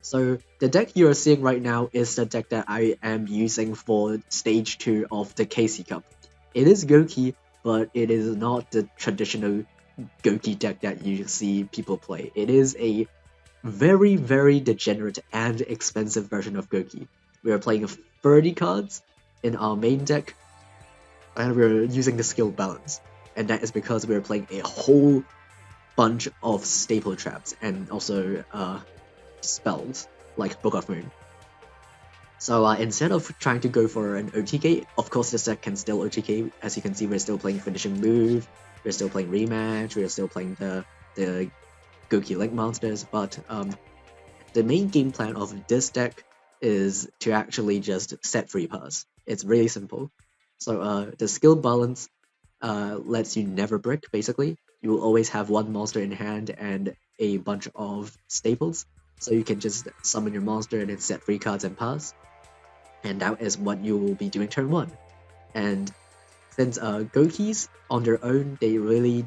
So the deck you are seeing right now is the deck that I am using for stage 2 of the KC Cup. It is Gouki, but it is not the traditional Gouki deck that you see people play. It is a very, very degenerate and expensive version of Gouki. We are playing 30 cards in our main deck, and we're using the skill balance. And that is because we're playing a whole bunch of staple traps and also spells like Book of Moon. So instead of trying to go for an OTK, of course this deck can still OTK. As you can see, we're still playing Finishing Move, we're still playing Rematch, we're still playing the Gouki Link monsters, but the main game plan of this deck is to actually just set free pass. It's really simple. So the skill balance lets you never brick, basically. You will always have one monster in hand and a bunch of staples, so you can just summon your monster and then set free cards and pass. And that is what you will be doing turn 1. And since Gokis on their own, they really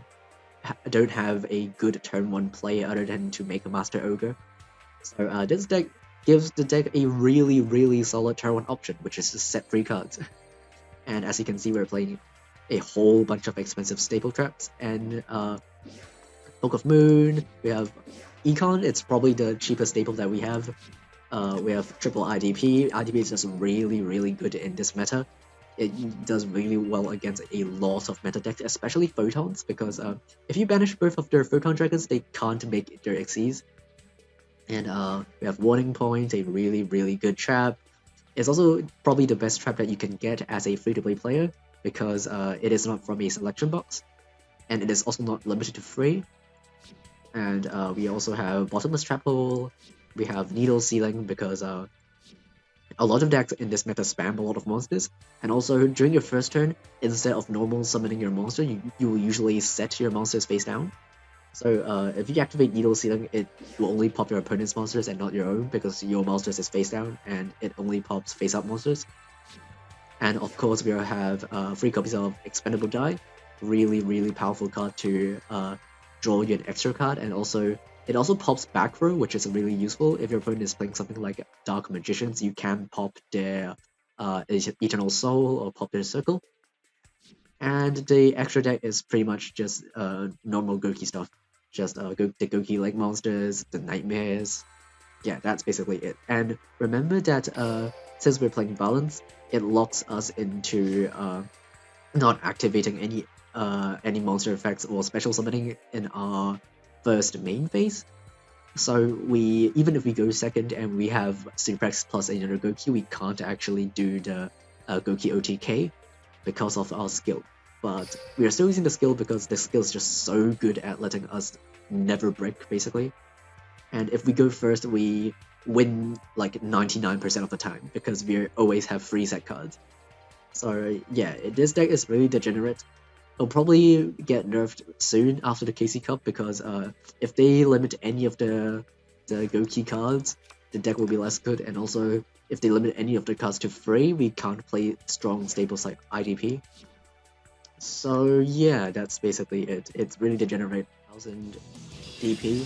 don't have a good turn 1 play other than to make a Master Ogre. So this deck gives the deck a really, really solid turn 1 option, which is to set free cards. And as you can see, we're playing a whole bunch of expensive staple traps, and Book of Moon, we have Econ, it's probably the cheapest staple that we have. We have triple IDP. IDP is just really, really good in this meta. It does really well against a lot of meta decks, especially Photons, because if you banish both of their Photon Dragons, they can't make their Xyz. And we have Warning Point, a really, really good trap. It's also probably the best trap that you can get as a free-to-play player, because it is not from a selection box, and it is also not limited to free. And we also have Bottomless Trap Hole, we have Needle Ceiling, because a lot of decks in this meta spam a lot of monsters, and also during your first turn, instead of normal summoning your monster, you will usually set your monsters face down. So if you activate Needle Ceiling, it will only pop your opponent's monsters and not your own, because your monsters is face down, and it only pops face up monsters. And of course, we will have 3 copies of Expendable Die, really, really powerful card to draw you an extra card, and also it also pops back row, which is really useful. If your opponent is playing something like Dark Magicians, you can pop their Eternal Soul or pop their Circle. And the extra deck is pretty much just normal Gouki stuff. Just the Gouki like monsters, the Nightmares. Yeah, that's basically it. And remember that since we're playing Balance, it locks us into not activating any monster effects or special summoning in our first main phase. So even if we go second and we have Suplex plus another Gouki, we can't actually do the Gouki OTK because of our skill. But we are still using the skill because the skill is just so good at letting us never break, basically. And if we go first, we win like 99% of the time because we always have free set cards. So yeah, this deck is really degenerate. It'll probably get nerfed soon after the KC Cup, because if they limit any of the Gouki cards, the deck will be less good, and also if they limit any of the cards to free, we can't play strong staples like IDP. So yeah, that's basically it. It's really degenerate. 1000 DP.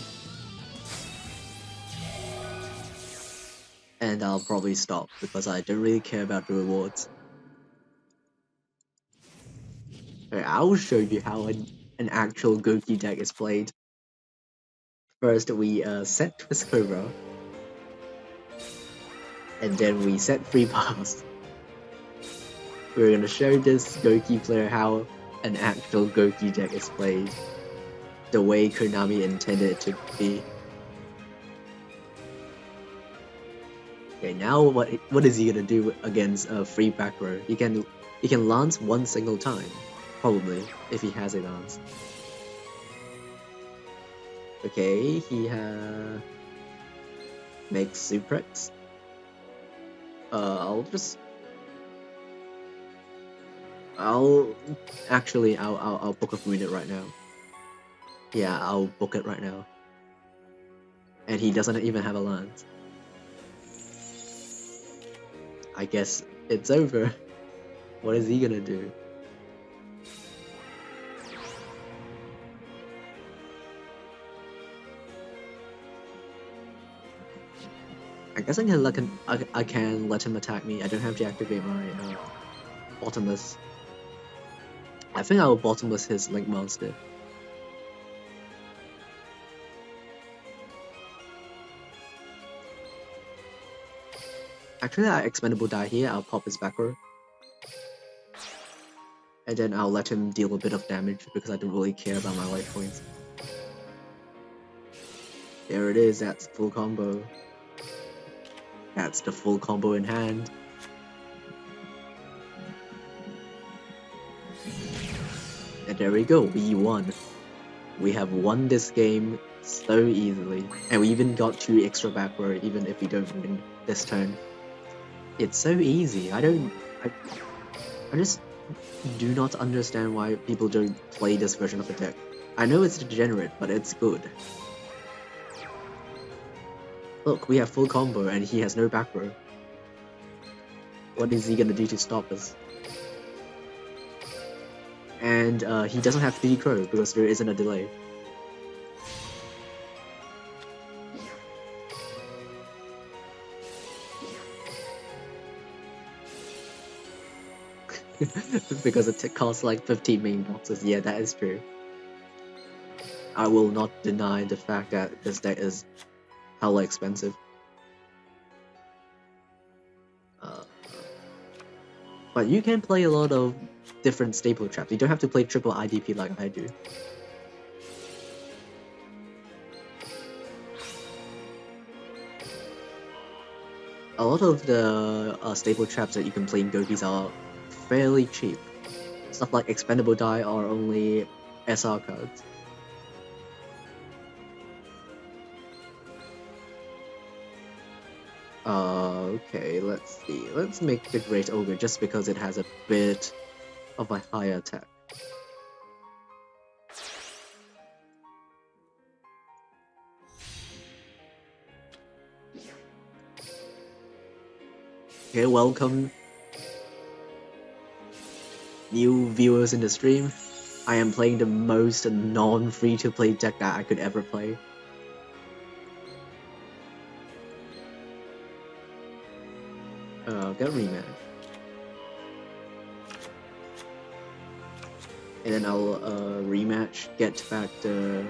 And I'll probably stop because I don't really care about the rewards. Okay, I'll show you how an actual Gouki deck is played. First, we set Twist Cobra, and then we set Free Pass. We're gonna show this Gouki player how an actual Gouki deck is played, the way Konami intended it to be. Okay, now what is he gonna do against a free back row? He can lance one single time, probably, if he has a lance. Okay, he makes Suplex. I'll book of Moon it right now. Yeah, I'll book it right now. And he doesn't even have a lance. I guess it's over. What is he gonna do? I guess I can let him attack me. I don't have to activate my bottomless. I think I will bottomless his Link monster. Actually, I expendable die here. I'll pop his back row. And then I'll let him deal a bit of damage because I don't really care about my life points. There it is, that's full combo. That's the full combo in hand. And there we go, we won. We have won this game so easily. And we even got 2 extra back row even if we don't win this turn. It's so easy. I just do not understand why people don't play this version of the deck. I know it's degenerate, but it's good. Look, we have full combo and he has no back row. What is he gonna do to stop us? And he doesn't have 3 crow because there isn't a delay. Because it costs like 15 main boxes. Yeah, that is true. I will not deny the fact that this deck is hella expensive. But you can play a lot of different staple traps. You don't have to play triple IDP like I do. A lot of the staple traps that you can play in Goukis are fairly cheap. Stuff like expendable die are only SR cards. Okay, let's see. Let's make the Great Ogre just because it has a bit of a higher attack. Okay, welcome new viewers in the stream. I am playing the most non-free-to-play deck that I could ever play. Get rematch. And then I'll rematch, get back the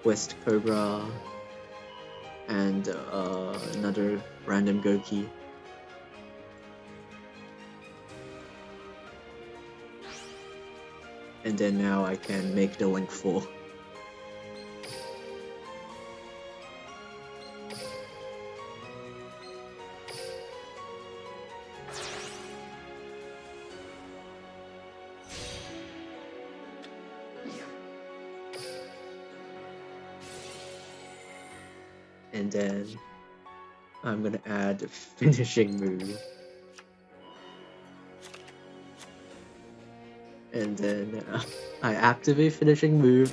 Twist Cobra and another random Gouki. And then now I can make the Link 4. And then I'm gonna add a finishing move. And then I activate finishing move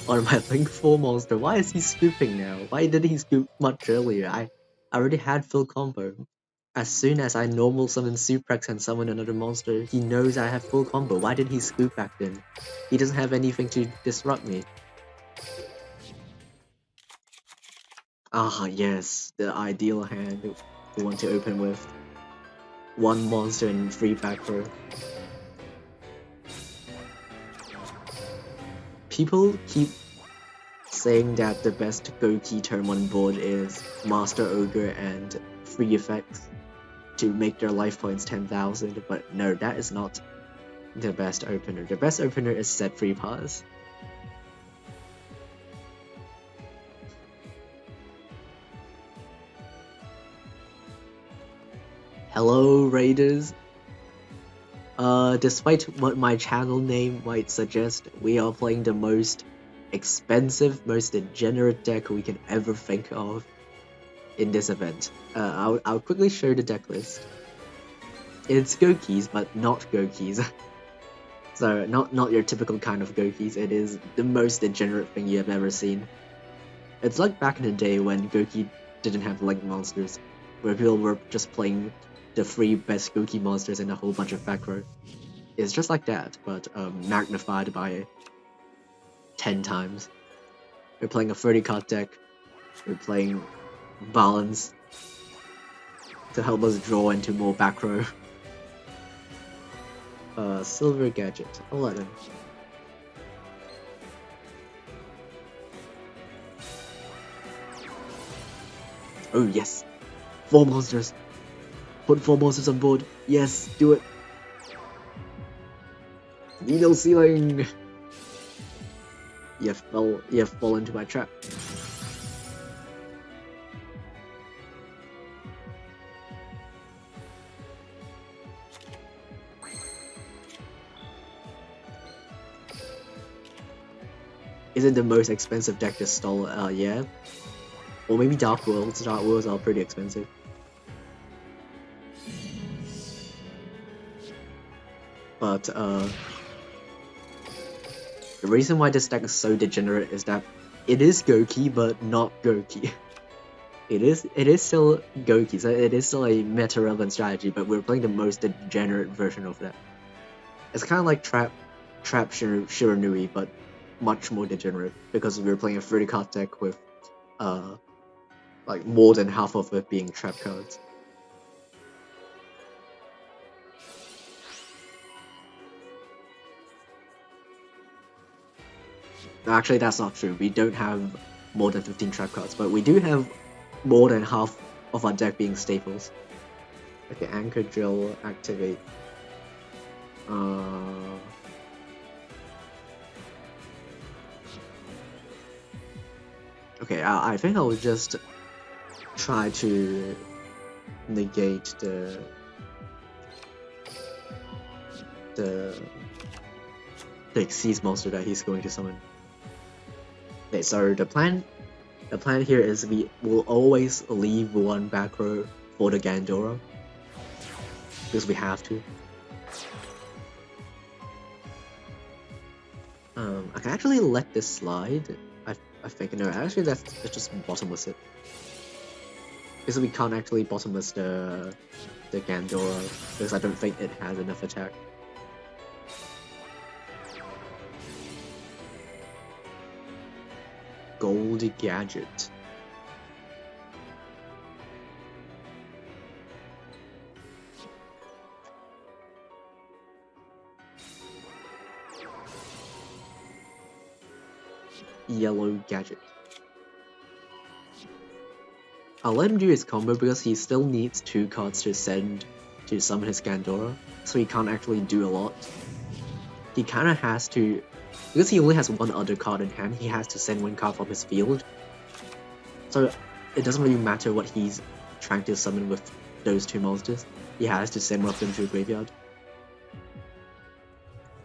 on my Link 4 monster. Why is he scooping now? Why didn't he scoop much earlier? I already had full combo. As soon as I normal summon Suprex and summon another monster, he knows I have full combo. Why did he scoop back then? He doesn't have anything to disrupt me. Ah, yes, the ideal hand we want to open with. 1 monster and 3 back row. People keep saying that the best Gouki turn 1 board is Master Ogre and 3 effects to make their life points 10,000, but no, that is not the best opener. The best opener is set 3 pass. Hello, Raiders. Despite what my channel name might suggest, we are playing the most expensive, most degenerate deck we can ever think of in this event. I'll quickly show the deck list. It's Goukis, but not Goukis. So, not your typical kind of Goukis, it is the most degenerate thing you have ever seen. It's like back in the day when Gouki didn't have Link monsters, where people were just playing the 3 best Gouki monsters and a whole bunch of back row. It's just like that, but magnified by 10 times. We're playing a 30 card deck. We're playing balance to help us draw into more back row. Silver Gadget. I'll let him. Oh yes! 4 monsters! Put 4 monsters on board! Yes! Do it! Needle ceiling! You have fallen into my trap. Is it the most expensive deck to stall? Yeah. Or maybe Dark Worlds. Dark Worlds are pretty expensive. But, the reason why this deck is so degenerate is that it is Gouki, but not Gouki. It is still Gouki, so it is still a meta-relevant strategy, but we're playing the most degenerate version of that. It's kind of like Trap Shiranui, but much more degenerate, because we're playing a 30 card deck with, like more than half of it being trap cards. Actually, that's not true. We don't have more than 15 trap cards, but we do have more than half of our deck being staples. Okay, Anchor Drill, activate. Okay, I think I'll just try to negate the Xyz monster that he's going to summon. Okay, so the plan here is we will always leave one back row for the Gandora, because we have to. I can actually let this slide. I think no, actually let's just bottomless it, because we can't actually bottomless the Gandora, because I don't think it has enough attack. Gold Gadget. Yellow Gadget. I'll let him do his combo because he still needs 2 cards to send to summon his Gandora, so he can't actually do a lot. He kinda has to, because he only has 1 other card in hand, he has to send 1 card from his field. So it doesn't really matter what he's trying to summon with those 2 monsters, he has to send one of them to a graveyard.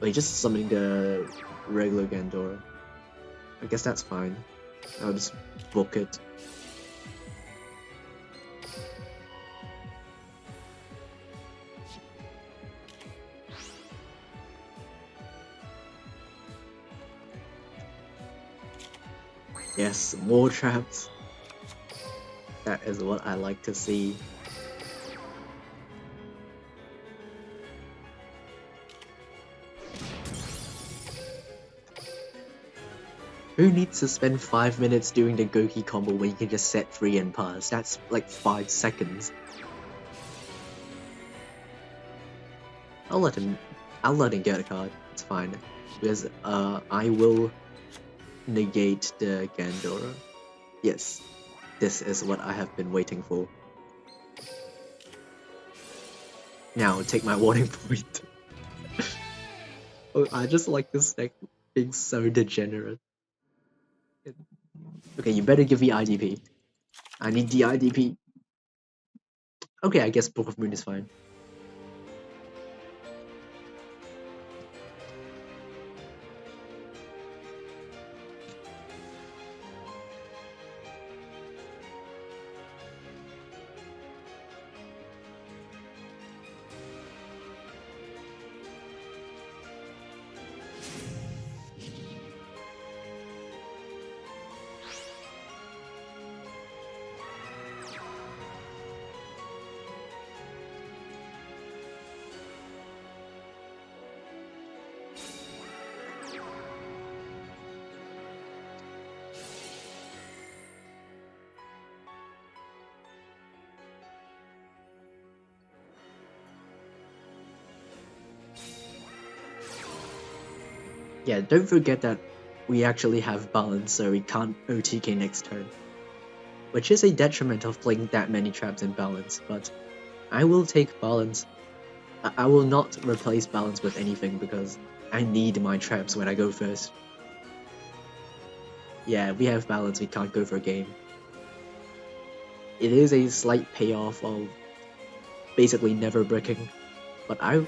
But he's just summoning the regular Gandora. I guess that's fine. I'll just book it. Yes, more traps. That is what I like to see. Who needs to spend 5 minutes doing the Gouki combo when you can just set 3 and pass? That's like 5 seconds. I'll let him get a card. It's fine, because I will negate the Gandora. Yes, this is what I have been waiting for. Now take my warning point. Oh, I just like this deck being so degenerate. Okay, you better give me IDP. I need the IDP. Okay, I guess Book of Moon is fine. Yeah, don't forget that we actually have balance, so we can't OTK next turn. Which is a detriment of playing that many traps in balance, but I will take balance. I will not replace balance with anything because I need my traps when I go first. Yeah, we have balance, we can't go for a game. It is a slight payoff of basically never bricking, but I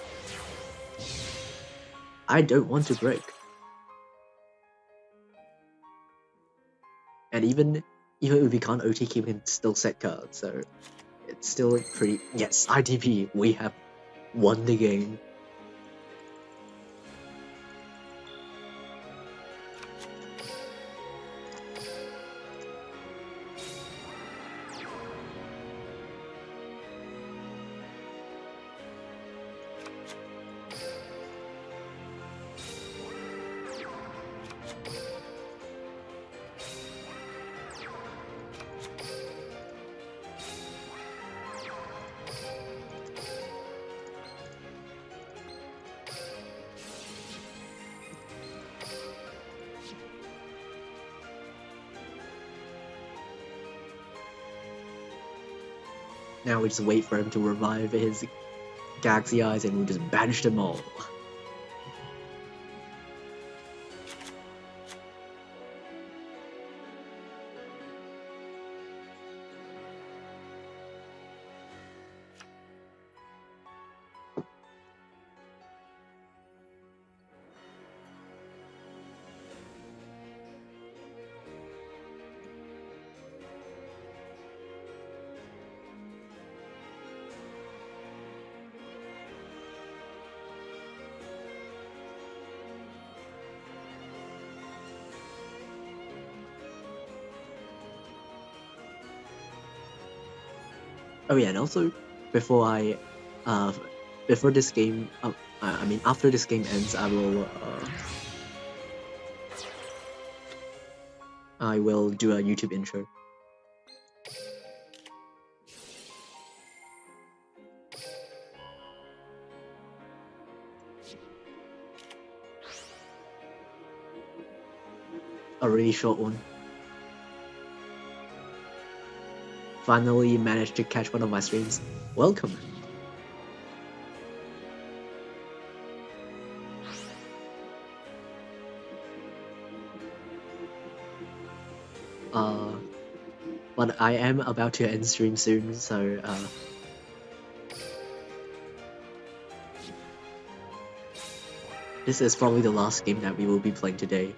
don't want to brick. And even if we can't OTK, we can still set cards, so it's still pretty... Yes, IDP, we have won the game. Now we just wait for him to revive his Galaxy Eyes and we'll just banish them all. Oh yeah, and also before this game, I mean after this game ends, I will do a YouTube intro. A really short one. Finally managed to catch one of my streams. Welcome. But I am about to end stream soon, so this is probably the last game that we will be playing today.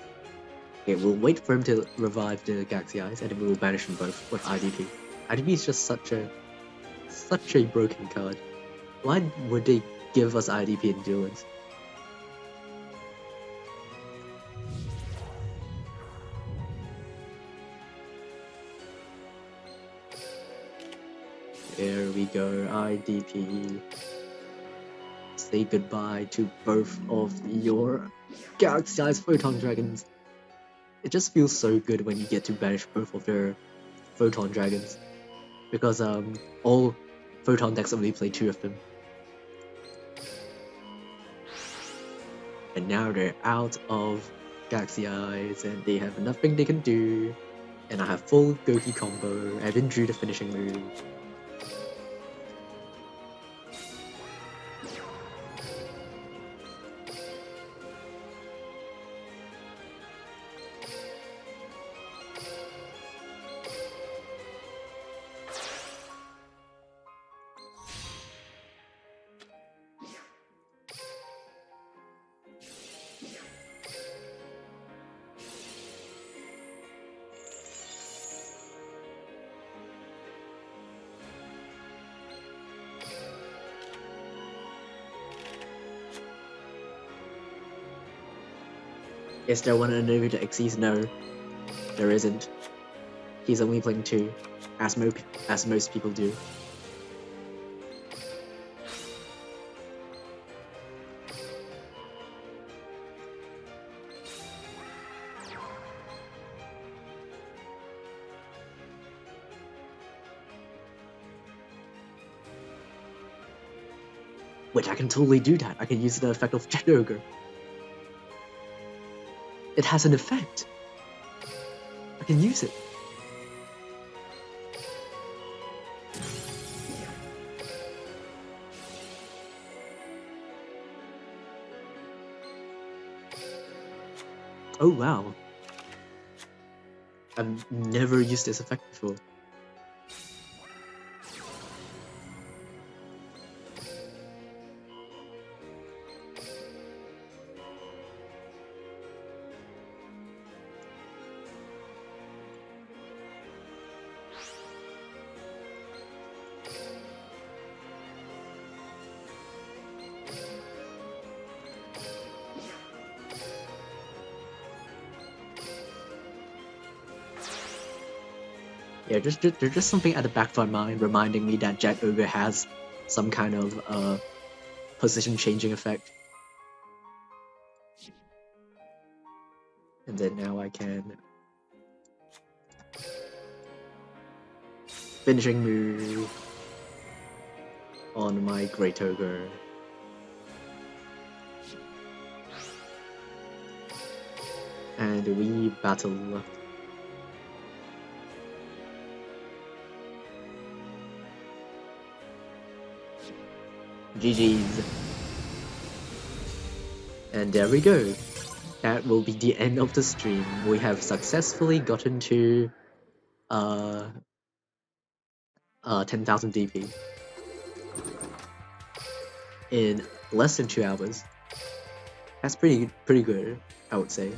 Okay, we'll wait for him to revive the Galaxy Eyes, and then we will banish them both with IDP. IDP is just such a broken card. Why would they give us IDP in Duel Links? There we go, IDP. Say goodbye to both of your Galaxy Eyes Photon Dragons. It just feels so good when you get to banish both of their Photon Dragons. Because all Photon decks only play 2 of them. And now they're out of Galaxy Eyes and they have nothing they can do. And I have full Gouki combo. I even drew the finishing move. Is there one enemy that exceeds? No, there isn't. He's only playing 2, as most people do. Which I can totally do that. I can use the effect of Jet Ogre. it has an effect. I can use it. Oh wow. I've never used this effect before. Yeah, there's just something at the back of my mind reminding me that Jet Ogre has some kind of position changing effect. And then now I can finishing move on my Great Ogre. And we battle. GG's. And there we go. That will be the end of the stream. We have successfully gotten to 10,000 DP in less than 2 hours. That's pretty good, I would say.